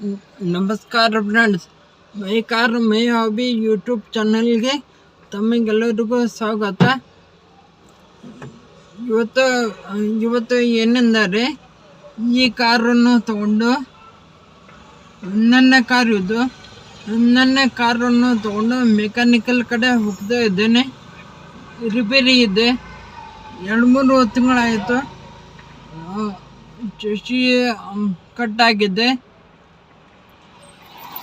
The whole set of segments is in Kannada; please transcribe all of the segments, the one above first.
नमस्कार फ्रेंड्स, मैं कार मैं हॉबी ಯೂಟ್ಯೂಬ್ ಚಾನಲ್ಗೆ ತಮಗೆಲ್ಲರಿಗೂ ಸ್ವಾಗತ. ಇವತ್ತು ಏನೆಂದರೆ ಈ ಕಾರನ್ನು ತಗೊಂಡು ನನ್ನ ಕಾರನ್ನು ತಗೊಂಡು ಮೆಕ್ಯಾನಿಕಲ್ ಕಡೆ ಹೋಗ್ತಾ ಇದ್ದೇನೆ. ರಿಪೇರಿ ಇದೆ. 2-3 ತಿಂಗಳಾಯಿತು. ಚಸಿ ಕಟ್ಟಾಗಿದೆ.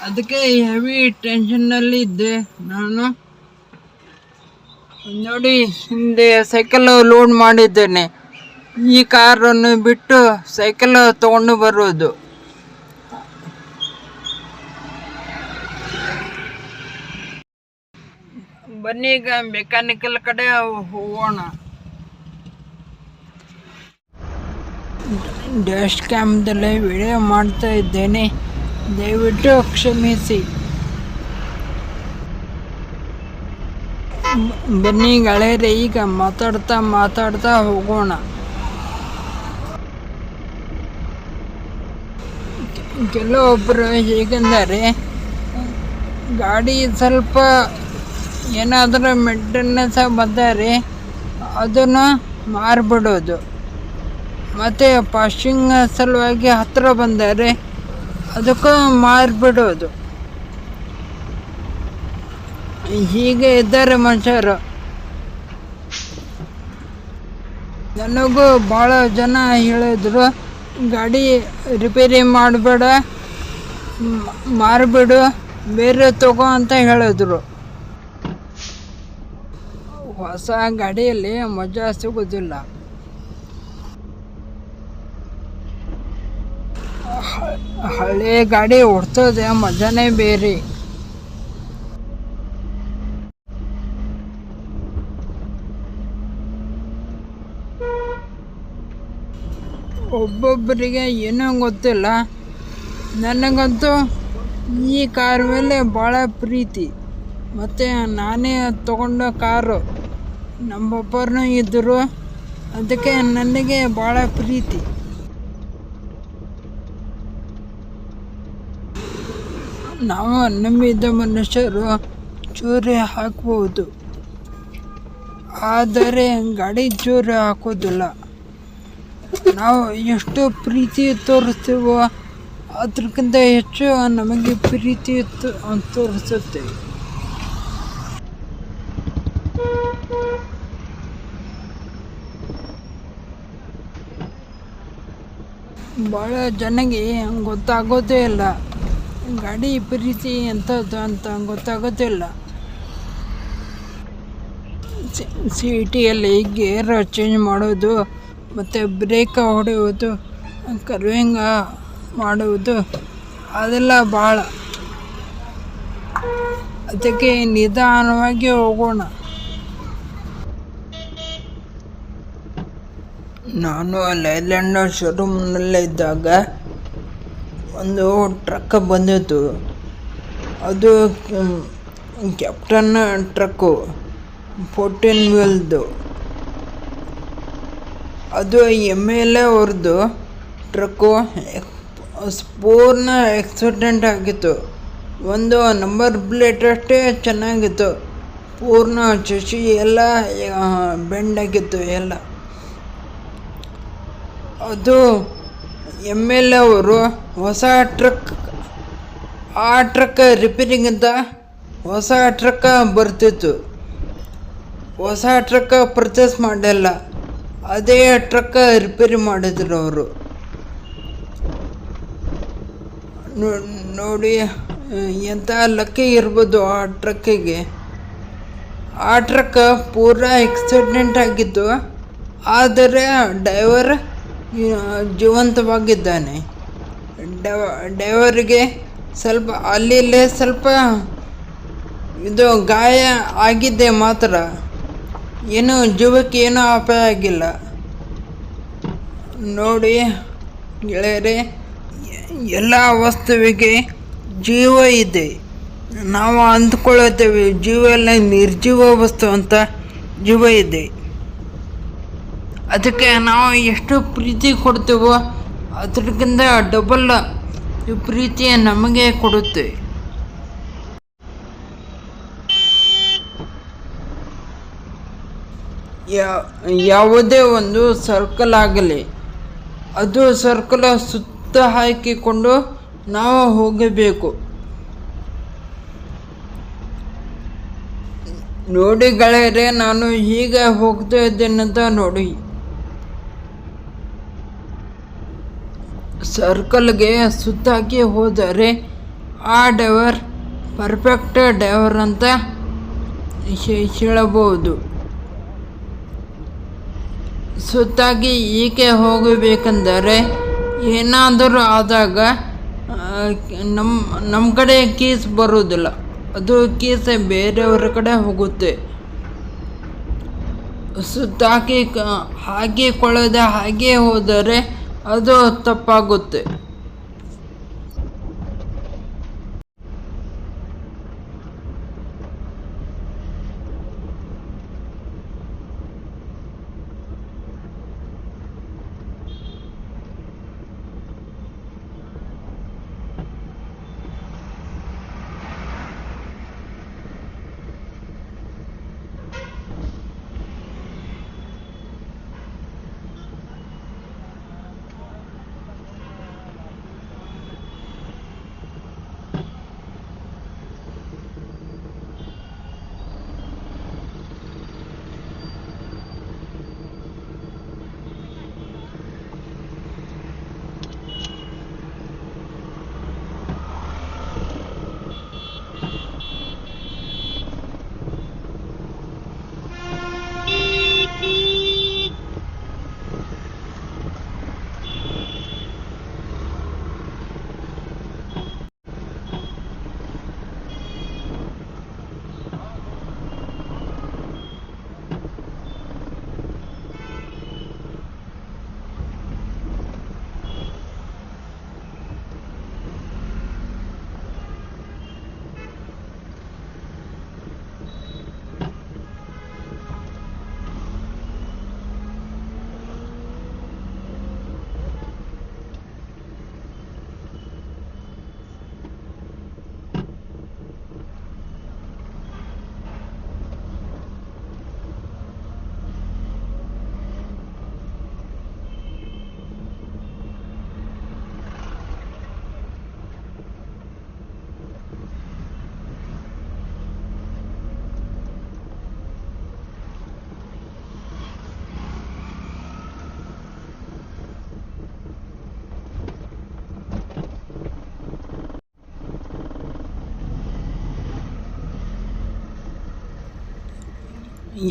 ಅದಕ್ಕೆ ಹೆವಿ ಟೆನ್ಷನ್ನಲ್ಲಿ ಇದ್ದೆ ನಾನು. ನೋಡಿ, ಹಿಂದೆ ಸೈಕಲ್ ಲೋಡ್ ಮಾಡಿದ್ದೇನೆ. ಈ ಕಾರನ್ನು ಬಿಟ್ಟು ಸೈಕಲ್ ತಗೊಂಡು ಬರೋದು. ಬನ್ನಿ, ಈಗ ಮೆಕ್ಯಾನಿಕಲ್ ಕಡೆ ಹೋಗೋಣ. ಡ್ಯಾಶ್ ಕ್ಯಾಮ್ದಲ್ಲಿ ವಿಡಿಯೋ ಮಾಡ್ತಾ ಇದ್ದೇನೆ, ದಯವಿಟ್ಟು ಕ್ಷಮಿಸಿ. ಬನ್ನಿ ಗೆಳೆಯರೆ, ಈಗ ಮಾತಾಡ್ತಾ ಹೋಗೋಣ. ಕೆಲವೊಬ್ಬರು ಹೇಗೆಂದರೆ, ಗಾಡಿ ಸ್ವಲ್ಪ ಏನಾದರೂ ಮೇಂಟೆನೆನ್ಸ್ ಬಂದರೆ ಅದನ್ನು ಮಾರಿಬಿಡೋದು, ಮತ್ತು ಪಾಸಿಂಗ್ ಸಲುವಾಗಿ ಹತ್ತಿರ ಬಂದರೆ ಅದಕ್ಕೂ ಮಾರಿಬಿಡೋದು. ಹೀಗೆ ಇದ್ದಾರೆ ಮನುಷ್ಯರು. ನನಗೂ ಭಾಳ ಜನ ಹೇಳಿದರು, ಗಾಡಿ ರಿಪೇರಿ ಮಾಡಬೇಡ, ಮಾರಿಬಿಡು, ಬೇರೆ ತಗೋ ಅಂತ ಹೇಳಿದ್ರು. ಹೊಸ ಗಾಡಿಯಲ್ಲಿ ಮಜಾ ಸಿಗೋದಿಲ್ಲ. ಹಳೆ ಗಾಡಿ ಓಡಿಸೋದೆ ಮಜಾನೇ ಬೇರೆ. ಒಬ್ಬೊಬ್ಬರಿಗೆ ಏನೋ ಗೊತ್ತಿಲ್ಲ. ನನಗಂತೂ ಈ ಕಾರ್ ಮೇಲೆ ಭಾಳ ಪ್ರೀತಿ. ಮತ್ತು ನಾನೇ ತಗೊಂಡ ಕಾರು. ನಮ್ಮಪ್ಪನೂ ಇದ್ದರು, ಅದಕ್ಕೆ ನನಗೆ ಭಾಳ ಪ್ರೀತಿ. ನಾವು ನಂಬಿದ ಮನುಷ್ಯರು ಚೂರಿ ಹಾಕ್ಬೋದು, ಆದರೆ ಗಾಡಿ ಚೂರಿ ಹಾಕೋದಿಲ್ಲ. ನಾವು ಎಷ್ಟು ಪ್ರೀತಿ ತೋರಿಸ್ತೀವೋ ಅದಕ್ಕಿಂತ ಹೆಚ್ಚು ನಮಗೆ ಪ್ರೀತಿ ತೋರಿಸುತ್ತೆ. ಭಾಳ ಜನಗೆ ಗೊತ್ತಾಗೋದೇ ಇಲ್ಲ, ಗಾಡಿ ಪ್ರೀತಿ ಎಂಥದ್ದು ಅಂತ ಗೊತ್ತಾಗೋದಿಲ್ಲ. ಸಿಟಿಯಲ್ಲಿ ಗೇರ್ ಚೇಂಜ್ ಮಾಡೋದು, ಮತ್ತು ಬ್ರೇಕ್ ಹೊಡೆಯೋದು, ಕರ್ವಿಂಗ್ ಮಾಡುವುದು, ಅದೆಲ್ಲ ಭಾಳ. ಅದಕ್ಕೆ ನಿಧಾನವಾಗಿ ಹೋಗೋಣ. ನಾನು ಲೈಲ್ಯಾಂಡ್ ಶೋರೂಮ್ನಲ್ಲಿದ್ದಾಗ ಒಂದು ಟ್ರಕ್ ಬಂದಿತ್ತು. ಅದು ಕ್ಯಾಪ್ಟನ್ ಟ್ರಕ್ಕು, 14 ವೀಲ್ದು. ಅದು ML ಅವ್ರದ್ದು ಟ್ರಕ್ಕು. ಪೂರ್ಣ ಆಕ್ಸಿಡೆಂಟ್ ಆಗಿತ್ತು. ಒಂದು ನಂಬರ್ ಪ್ಲೇಟ್ ಅಷ್ಟೇ ಚೆನ್ನಾಗಿತ್ತು, ಪೂರ್ಣ ಚಸಿ ಎಲ್ಲ ಬೆಂಡ್ ಆಗಿತ್ತು ಎಲ್ಲ. ಅದು ML ಅವರು ಹೊಸ ಟ್ರಕ್, ಆ ಟ್ರಕ್ ರಿಪೇರಿಂಗಿಂದ ಹೊಸ ಟ್ರಕ್ ಬರ್ತಿತ್ತು. ಹೊಸ ಟ್ರಕ್ ಪರ್ಚೇಸ್ ಮಾಡಿಲ್ಲ, ಅದೇ ಟ್ರಕ್ ರಿಪೇರಿ ಮಾಡಿದ್ರು ಅವರು. ನೋಡಿ ಎಂಥ ಲಕ್ಕಿ ಇರ್ಬೋದು ಆ ಟ್ರಕ್ಕಿಗೆ. ಆ ಟ್ರಕ್ ಪೂರಾ ಆಕ್ಸಿಡೆಂಟ್ ಆಗಿತ್ತು, ಆದರೆ ಡ್ರೈವರ್ ಜೀವಂತವಾಗಿದ್ದಾನೆ. ಡ್ರೈವರಿಗೆ ಸ್ವಲ್ಪ ಅಲ್ಲಿಲ್ಲೇ ಸ್ವಲ್ಪ ಇದು ಗಾಯ ಆಗಿದೆ ಮಾತ್ರ, ಏನು ಜೀವಕ್ಕೆ ಏನೂ ಅಪಾಯ ಆಗಿಲ್ಲ. ನೋಡಿ ಗೆಳೆಯರೆ, ಎಲ್ಲ ವಸ್ತುವಿಗೆ ಜೀವ ಇದೆ. ನಾವು ಅಂದ್ಕೊಳ್ಳುತ್ತೇವೆ ಜೀವ ಎಲ್ಲ ನಿರ್ಜೀವ ವಸ್ತು ಅಂತ. ಜೀವ ಇದೆ, ಅದಕ್ಕೆ ನಾವು ಎಷ್ಟು ಪ್ರೀತಿ ಕೊಡ್ತೇವೋ ಅದಕ್ಕಿಂತ ಡಬಲ್ ಈ ಪ್ರೀತಿಯ ನಮಗೆ ಕೊಡುತ್ತೆ. ಯಾವುದೇ ಒಂದು ಸರ್ಕಲ್ ಆಗಲಿ, ಅದು ಸರ್ಕಲ್ ಸುತ್ತ ಹಾಕಿಕೊಂಡು ನಾವು ಹೋಗಬೇಕು. ನೋಡಿ ಗೆಳೆಯರೆ, ನಾನು ಹೀಗೆ ಹೋಗ್ತಾ ಇದ್ದೇನಂತ ನೋಡಿ. ಸರ್ಕಲ್ಗೆ ಸುತ್ತಾಕಿ ಹೋದರೆ ಆ ಡ್ರೈವರ್ ಪರ್ಫೆಕ್ಟ್ ಡ್ರೈವರ್ ಅಂತ ಹೇಳಬಹುದು. ಸುತ್ತಾಗಿ ಈಕೆ ಹೋಗಬೇಕೆಂದರೆ ಏನಾದರೂ ಆದಾಗ ನಮ್ಮ ಕಡೆ ಕೀಸ್ ಬರುವುದಿಲ್ಲ, ಅದು ಕೀಸ್ ಬೇರೆಯವರ ಕಡೆ ಹೋಗುತ್ತೆ. ಸುತ್ತಾಕಿ ಹಾಕಿಕೊಳ್ಳದೆ ಹಾಗೆ ಹೋದರೆ ಅದು ತಪ್ಪಾಗುತ್ತೆ.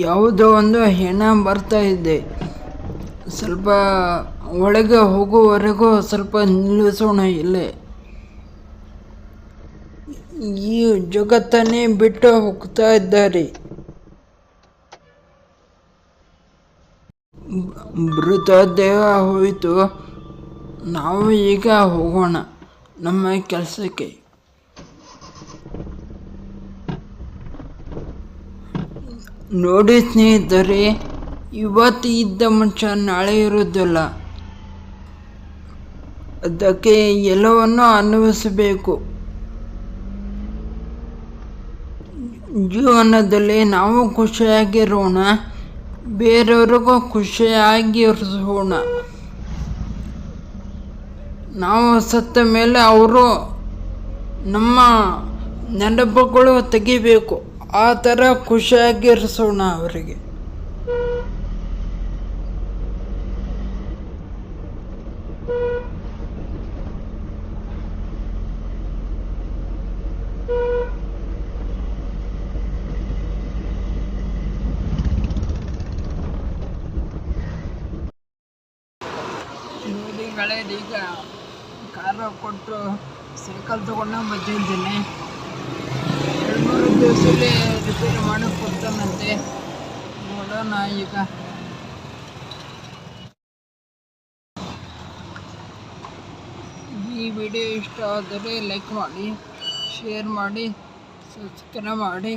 ಯಾವುದೋ ಒಂದು ಹೆಣ ಬರ್ತಾ ಇದೆ. ಸ್ವಲ್ಪ ಒಳಗೆ ಹೋಗುವವರೆಗೂ ಸ್ವಲ್ಪ ನಿಲ್ಲಿಸೋಣ ಇಲ್ಲೇ. ಈ ಜಗತ್ತನ್ನೇ ಬಿಟ್ಟು ಹೋಗ್ತಾ ಇದ್ದಾರೆ. ಮೃತದೇಹ ಹೋಯಿತು, ನಾವು ಈಗ ಹೋಗೋಣ ನಮ್ಮ ಕೆಲಸಕ್ಕೆ. ನೋಡಿ ಸ್ನೇಹಿತರೆ, ಇವತ್ತು ಇದ್ದ ಮನುಷ್ಯ ನಾಳೆ ಇರುವುದಿಲ್ಲ. ಅದಕ್ಕೆ ಎಲ್ಲವನ್ನು ಅನುಭವಿಸಬೇಕು. ಜೀವನದಲ್ಲಿ ನಾವು ಖುಷಿಯಾಗಿರೋಣ, ಬೇರೆಯವ್ರಿಗೂ ಖುಷಿಯಾಗಿರಿಸೋಣ. ನಾವು ಸತ್ತ ಮೇಲೆ ಅವರು ನಮ್ಮ ನೆನಪುಗಳು ತೆಗಿಬೇಕು, ಆ ಥರ ಖುಷಿಯಾಗಿರಿಸೋಣ ಅವರಿಗೆ. ನೋಡಿ ಗೆಳೆಯರು, ಈಗ ಕಾರ ಕೊಟ್ಟು ಸೈಕಲ್ ತೊಗೊಂಡು ಬಂದಿದ್ದೀನಿ. 2-3 ದಿವಸದಲ್ಲಿ ರಿಪೇರಿ ಮಾಡಿ ಕೊಡ್ತಾನಂತೆ. ನೋಡೋಣ ಈಗ. ಈ ವಿಡಿಯೋ ಇಷ್ಟ ಆದರೆ ಲೈಕ್ ಮಾಡಿ, ಶೇರ್ ಮಾಡಿ, ಸಬ್ಸ್ಕ್ರೈಬ್ ಮಾಡಿ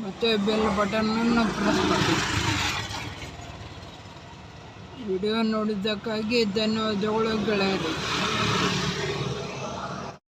ಮತ್ತು ಬೆಲ್ ಬಟನನ್ನು ಪ್ರೆಸ್ ಮಾಡಿ. ವಿಡಿಯೋ ನೋಡಿದ್ದಕ್ಕಾಗಿ ಧನ್ಯವಾದಗಳು ಗೆಳೆಯರು.